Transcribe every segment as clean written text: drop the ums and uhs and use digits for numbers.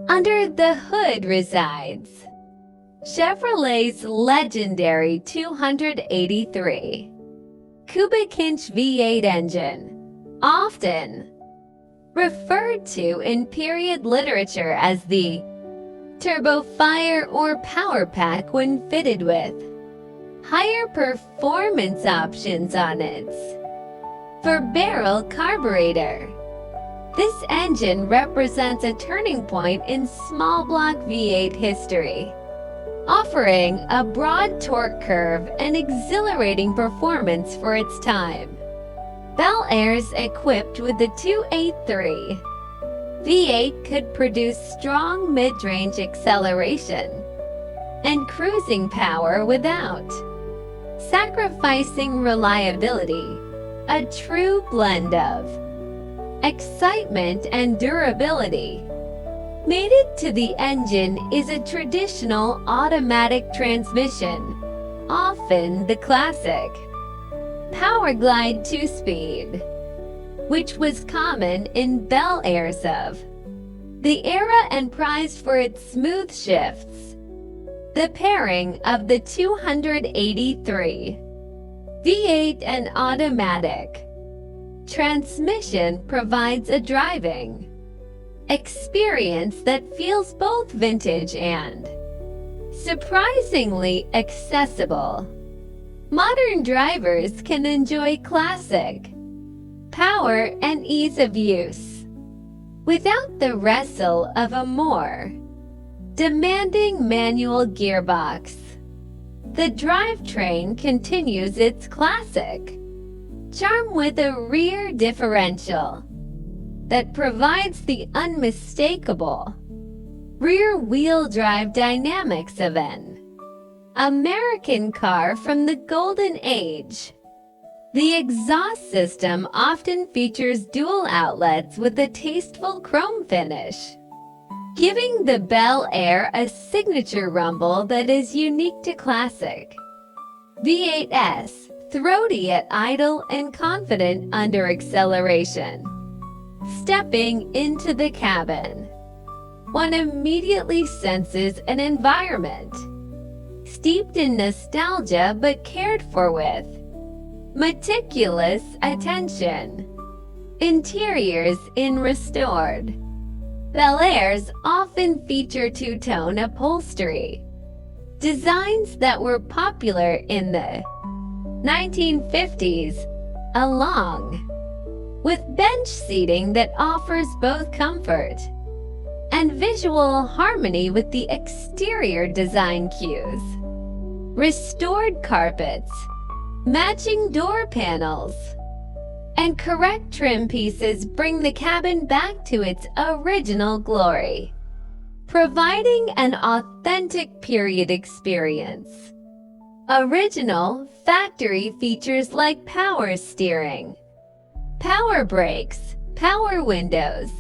Under the hood resides Chevrolet's legendary 283 cubic inch V8 engine, often referred to in period literature as the turbo fire or power pack when fitted with higher performance options on its four-barrel carburetor. This engine represents a turning point in small block V8 history, offering a broad torque curve and exhilarating performance for its time. Bel Airs equipped with the 283 V8 could produce strong mid-range acceleration and cruising power without sacrificing reliability, a true blend of excitement and durability. Mated to the engine is a traditional automatic transmission, often the classic Powerglide 2-speed, which was common in Bel Airs of the era and prized for its smooth shifts. The pairing of the 283 V8 and automatic transmission provides a driving experience that feels both vintage and surprisingly accessible. Modern drivers can enjoy classic power and ease of use without the wrestle of a more demanding manual gearbox. The drivetrain continues its classic charm with a rear differential that provides the unmistakable rear-wheel drive dynamics of an American car from the golden age. The exhaust system often features dual outlets with a tasteful chrome finish, giving the Bel Air a signature rumble that is unique to classic V8s, throaty at idle and confident under acceleration. Stepping into the cabin, one immediately senses an environment steeped in nostalgia but cared for with meticulous attention. Interiors in restored Bel Airs often feature two-tone upholstery, designs that were popular in the 1950s, along with bench seating that offers both comfort and visual harmony with the exterior design cues. Restored carpets, matching door panels, and correct trim pieces bring the cabin back to its original glory, providing an authentic period experience. Original factory features like power steering, power brakes, power windows,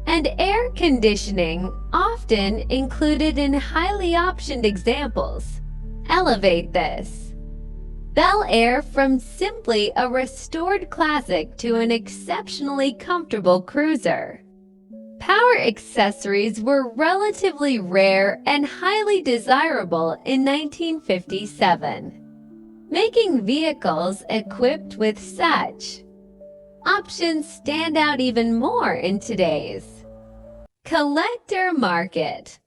and air conditioning, often included in highly optioned examples, elevate this Bel Air from simply a restored classic to an exceptionally comfortable cruiser. Power accessories were relatively rare and highly desirable in 1957, making vehicles equipped with such options stand out even more in today's collector market.